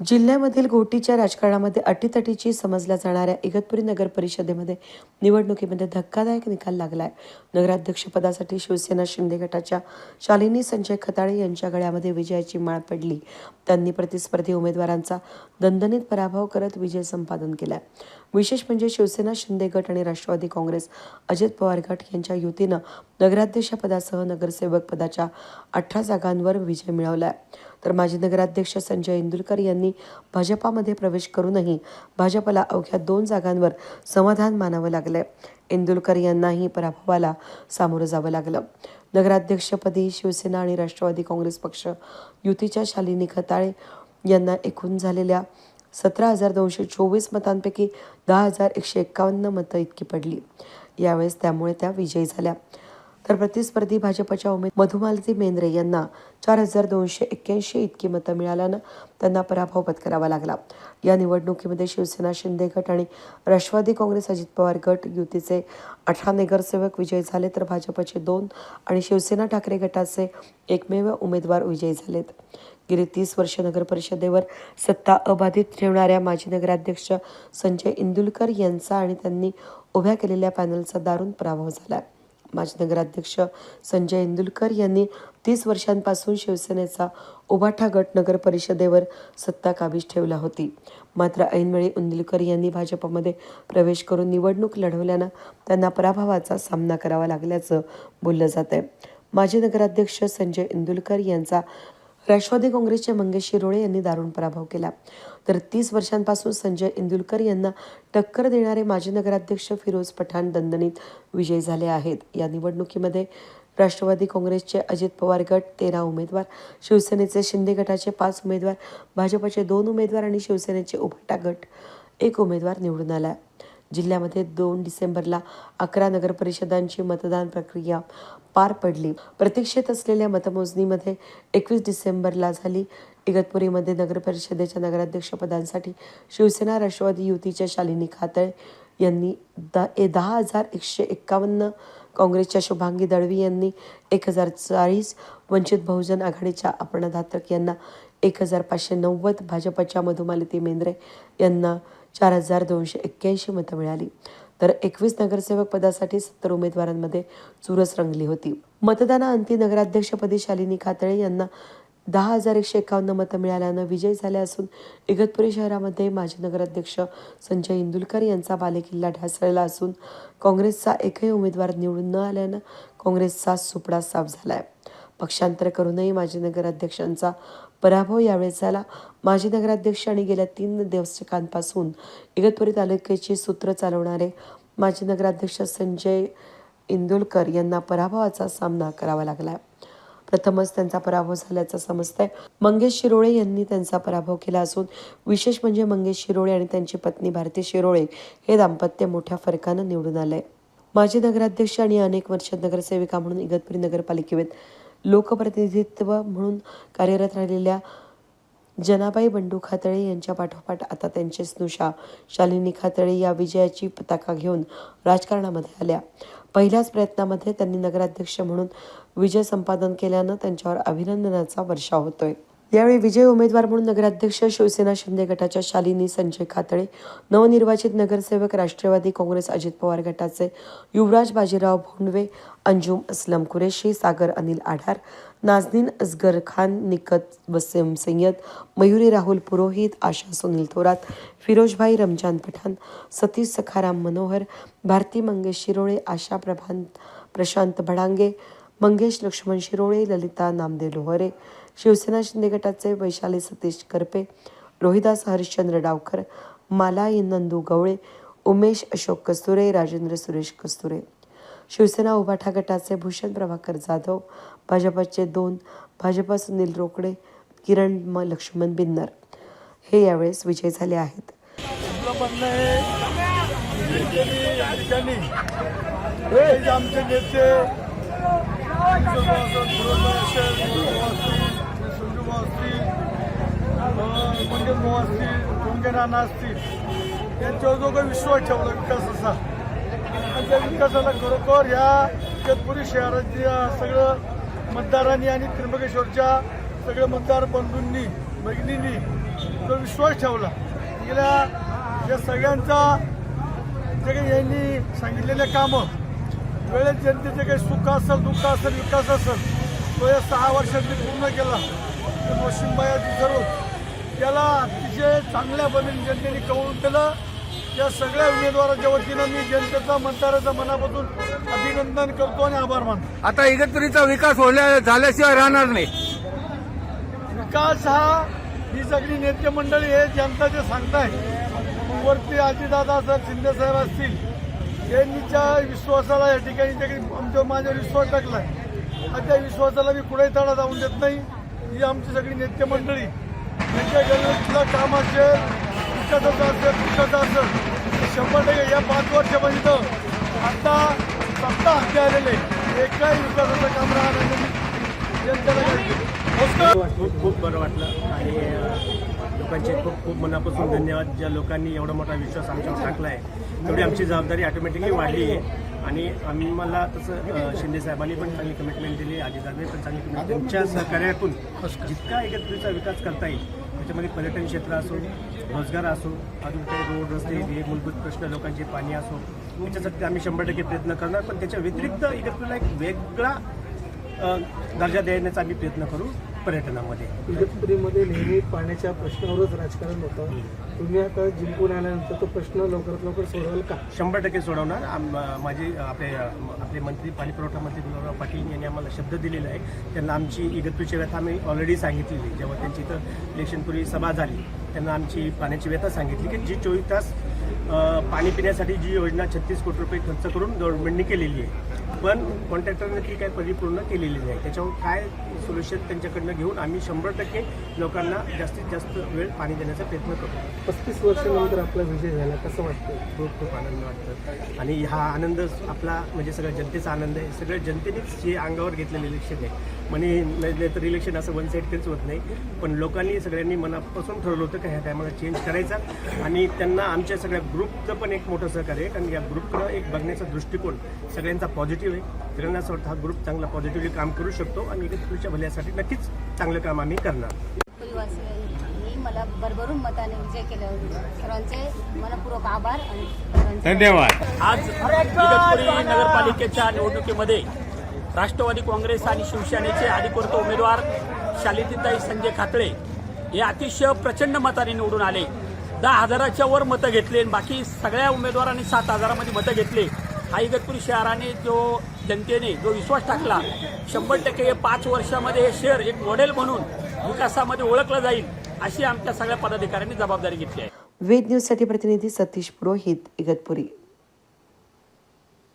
जिल्ह्यामधील घोटीच्या राजकारणामध्ये अटीतटीची समजल्या जाणाऱ्या इगतपुरी नगर परिषदेमध्ये निवडणुकीमध्ये धक्कादायक निकाल लागलाय. नगराध्यक्षपदासाठी शिवसेना शिंदे गटाच्या शालिनी संजय खताळे यांच्या गळ्यामध्ये विजयाची माळ पडली. त्यांनी प्रतिस्पर्धी उमेदवारांचा दणदणीत पराभव करत विजय संपादन केलाय. विशेष म्हणजे शिवसेना शिंदे गट आणि राष्ट्रवादी काँग्रेस अजित पवार गट यांच्या युतीनं नगराध्यक्षपदासह नगरसेवक पदाच्या 18 जागांवर विजय मिळवलाय. तर माजी नगराध्यक्ष संजय इंदुलकर यांनी भाजपामध्ये प्रवेश करूनही भाजपला अवघ्या 2 जागांवर समाधान मानावं लागलंय. इंदुलकर यांनाही पराभवाला सामोरं जावं लागलं. नगराध्यक्षपदी शिवसेना आणि राष्ट्रवादी काँग्रेस पक्ष युतीच्या शालिनी खताळे यांना एकूण झालेल्या 17,224 मतांपैकी 10,151 मतं इतकी पडली. यावेळेस त्यामुळे त्या विजयी झाल्या. तर प्रतिस्पर्धी भाजपच्या मधुमालती मेंद्रे यांना 4,281 इतकी मतं मिळाल्यानं त्यांना पराभव पत्करावा लागला. या निवडणुकीमध्ये शिवसेना शिंदे गट आणि राष्ट्रवादी काँग्रेस अजित पवार गट युतीचे 18 नगरसेवक विजयी झाले, तर भाजपचे 2 आणि शिवसेना ठाकरे गटाचे एकमेव उमेदवार विजयी झालेत. गेली 30 वर्ष नगर परिषदेवर सत्ता अबाधित ठेवणाऱ्या माजी नगराध्यक्ष संजय इंदुलकर यांचा आणि त्यांनी उभ्या केलेल्या पॅनलचा दारुण पराभव झाला. माजी नगराध्यक्ष संजय इंदुलकर यांनी 30 वर्षांपासून शिवसेनेचा उभाठा गट नगर परिषदेवर सत्ता काबीज ठेवला होती. मात्र ऐनवेळी इंदुलकर यांनी भाजपमध्ये प्रवेश करून निवडणूक लढवल्यानं त्यांना पराभवाचा सामना करावा लागल्याचं बोललं जात आहे. माजी नगराध्यक्ष संजय इंदुलकर यांचा राष्ट्रवादी काँग्रेसचे मंगेश शिरोळे यांनी दारुण पराभव केला. तर 30 वर्षांपासून संजय इंदुलकर यांना टक्कर देणारे माजी नगराध्यक्ष फिरोज पठाण दणदणीत विजयी झाले आहेत. या निवडणुकीमध्ये राष्ट्रवादी काँग्रेसचे अजित पवार गट 13 उमेदवार, शिवसेनेचे शिंदे गटाचे 5 उमेदवार, भाजपचे 2 उमेदवार आणि शिवसेनेचे उभाटा गट 1 उमेदवार निवडून आला. जिल्ह्यामध्ये 2 डिसेंबरला 11 नगरपरिषदांची मतदान प्रक्रिया पार पडली. प्रतीक्षेत असलेल्या मतमोजणीमध्ये 21 डिसेंबरला झाली. इगतपुरीमध्ये नगरपरिषदेच्या नगराध्यक्षपदांसाठी शिवसेना राष्ट्रवादी युतीच्या शालिनी खताळे यांनी 10,151, काँग्रेसच्या शुभांगी दळवी यांनी 1,040, वंचित बहुजन आघाडीच्या अपर्णा धात्रक यांना 1,590, भाजपच्या मधुमालती मेंद्रे यांना 4,281 मतं मिळाली. तर 21 नगरसेवक पदासाठी 70 उमेदवारांमध्ये चुरस रंगली होती. मतदानाअंती नगराध्यक्षपदी शालिनी खताळे यांना 10,151 मतं मिळाल्यानं विजय झाले असून इगतपुरी शहरामध्ये माजी नगराध्यक्ष संजय इंदुलकर यांचा बालेकिल्ला ढासळला असून काँग्रेसचा एकही उमेदवार निवडून न आल्यानं काँग्रेसचा सुपडा साफ झालाय. पक्षांतर करूनही माजी नगराध्यक्षांचा पराभव यावेळेस झाला. माजी नगराध्यक्ष आणि गेल्या 3 दशकांपासून इगतपुरी तालुक्याची सूत्र चालवणारे माजी नगराध्यक्ष संजय इंदुलकर यांना पराभवाचा सामना करावा लागला. प्रथमच त्यांचा पराभव झाल्याचं समजतंय. मंगेश शिरोळे यांनी त्यांचा पराभव केला असून विशेष म्हणजे मंगेश शिरोळे आणि त्यांची पत्नी भारती शिरोळे हे दाम्पत्य मोठ्या फरकानं निवडून आलंय. माजी नगराध्यक्ष आणि अनेक वर्ष नगरसेविका म्हणून इगतपुरी नगरपालिकेत लोकप्रतिनिधित्व म्हणून कार्यरत राहिलेल्या जनाबाई बंडू खताळे यांच्या पाठोपाठ आता त्यांचे स्नुषा शालिनी खताळे या विजयाची पताका घेऊन राजकारणामध्ये आल्या. पहिल्याच प्रयत्नामध्ये त्यांनी नगराध्यक्ष म्हणून विजय संपादन केल्यानं त्यांच्यावर अभिनंदनाचा वर्षाव होतोय. यावेळी विजयी उमेदवार म्हणून नगराध्यक्ष शिवसेना शिंदे गटाच्या शालिनी संजय खताळे, नवनिर्वाचित नगरसेवक राष्ट्रवादी काँग्रेस अजित पवार गटाचे युवराज बाजीराव भोंडवे, अंजुम असलम कुरेशी, सागर अनिल आढार, नाझनीन असगर खान, निकत वसीम सय्यद, मयुरी राहुल पुरोहित, आशा सुनील थोरात, फिरोजभाई रमजान पठाण, सतीश सखाराम मनोहर, भारती मंगेश शिरोळे, आशा प्रशांत भडांगे, मंगेश लक्ष्मण शिरोळे, ललिता नामदेव लोहरे, शिवसेना शिंदे गटाचे वैशाली सतीश करपे, रोहिदास हरिश्चंद्र डावकर, माला नंदू गवळे, उमेश अशोक कस्तुरे, राजेंद्र सुरेश कस्तुरे, शिवसेना उभाठा गटाचे भूषण प्रभाकर जाधव, भाजपचे 2, भाजप सुनील रोकडे, किरण लक्ष्मण बिन्नर हे यावेळेस विजयी झाले आहेत. त्यांच्यावर जो काही विश्वास ठेवला विकासाचा, आणि त्या विकासाला खरोखर ह्या इगतपुरी शहराच्या सगळं मतदारांनी आणि त्र्यंबकेश्वरच्या सगळ्या मतदार बंधूंनी भगिनींनी जो विश्वास ठेवला गेल्या या सगळ्यांचा जे काही यांनी सांगितलेले कामं वेळेत जनतेचे काही सुख असेल दुःख असेल विकास असेल तो या 6 वर्षात मी पूर्ण केला. मोशिमबाई सर्व त्याला अतिशय चांगल्या पद्धतीने जनतेने कळवून दिलं. या सगळ्या उमेदवारांच्या वतीनं मी जनतेचा मतदाराचं मनापासून अभिनंदन करतो आणि आभार मानतो. आता इगतपुरीचा विकास झाल्याशिवाय राहणार नाही. विकास हा ही सगळी नेते मंडळी हे जनता जे सांगताय वरती अजितदादा असेल शिंदेसाहेब असतील यांनीच्या विश्वासाला या ठिकाणी आमच्या माझ्यावर विश्वास टाकलाय आणि त्या विश्वासाला मी कुठेही तडा जाऊन देत नाही. ही आमची सगळी नेते मंडळी त्यांच्या गल्लीतलं काम असेल विकासाचं असेल विकासाचं असेल 100% या 5 वर्षापर्यंत आता सत्ता हाती आलेले एकही विकासाचं काम राहणार नाही. जनतेला खूप बरं वाटलं आणि लोकांचे खूप मनापासून धन्यवाद. ज्या लोकांनी एवढा मोठा विश्वास आमच्यावर टाकला आहे तेवढी आमची जबाबदारी ऑटोमॅटिकली वाढली आहे आणि मला तसं शिंदे साहेबांनी पण चांगली कमिटमेंट दिली, अजितदादांनी पण चांगली कमिटमेंट. त्यांच्या सहकार्यातून जितका इगतपुरीचा विकास करता येईल त्याच्यामध्ये पर्यटन क्षेत्र असो, रोजगार असो, अजून काही रोड रस्ते हे मूलभूत प्रश्न लोकांचे पाणी असो याच्यासाठी आम्ही 100% प्रयत्न करणार. पण त्याच्या व्यतिरिक्त इगतपुरीला एक वेगळा दर्जा देण्याचा आम्ही प्रयत्न करू पर्यटनामध्ये. इगतपुरीमध्ये नेहमी पाण्याच्या प्रश्नावरच राजकारण होतं. तुम्ही आता जिंकून आल्यानंतर तो प्रश्न लवकरात लवकर सोडवाल का? 100% सोडवणार. माझे आपले मंत्री पाणी पुरवठा मंत्री गुलाबराव पाटील यांनी आम्हाला शब्द दिलेला आहे. त्यांना आमची इगतपुरीची व्यथा आम्ही ऑलरेडी सांगितलेली. जेव्हा त्यांची इथं इलेक्शनपूर्वी सभा झाली त्यांना आमची पाण्याची व्यथा सांगितली की जी 24 तास पाणी पिण्यासाठी जी योजना 36 कोटी रुपये खर्च करून गव्हर्नमेंटने केलेली आहे पण कॉन्ट्रॅक्टरने ती काही परिपूर्ण केलेली नाही. त्याच्यावर काय सोल्युशन त्यांच्याकडनं घेऊन आम्ही 100% लोकांना जास्तीत जास्त वेळ पाणी देण्याचा प्रयत्न करू. 35 वर्षानंतर आपला विजय झाला कसं वाटतं? खूप आनंद वाटतं आणि हा आनंद आपला म्हणजे सगळ्या जनतेचा आनंद आहे. सगळ्या जनतेनेच हे अंगावर घेतलेलं इलेक्शन आहे. नाही तर इलेक्शन असं वन साईड कधीच होत नाही. पण लोकांनी सगळ्यांनी मनापासून ठरवलं होतं की ह्या टायमाला चेंज करायचा आणि त्यांना आमच्या सगळ्या ग्रुपचं पण एक मोठं सहकार्य आहे. कारण या ग्रुपकडं एक बघण्याचा दृष्टिकोन सगळ्यांचा पॉझिटिव्ह आहे. सगळ्यांना असं वाटतं हा ग्रुप चांगला पॉझिटिव्हली काम करू शकतो आणि इगतपुरीच्या भल्यासाठी नक्कीच चांगलं काम आम्ही करणार. मला भरभरून मताने विजय केल्यावर सर्वांचे मनपूर्वक आभार आणि धन्यवाद. आज इगतपुरी नगरपालिकेच्या निवडणुकीमध्ये राष्ट्रवादी काँग्रेस आणि शिवसेनेचे अधिकृत उमेदवार शालिनीताई संजय खातळे हे अतिशय प्रचंड मताने निवडून आले. 10,000च्या वर मतं घेतले आणि बाकी सगळ्या उमेदवारांनी 7,000मध्ये मतं घेतले. हा इगतपुरी शहराने जो जनतेने जो विश्वास टाकला 100% हे 5 वर्षामध्ये हे शहर एक मॉडेल म्हणून विकासामध्ये ओळखलं जाईल अशी आमच्या सगळ्या पदाधिकाऱ्यांनी जबाबदारी घेतली आहे. वेद न्यूजसाठी प्रतिनिधी सतीश पुरोहित, इगतपुरी.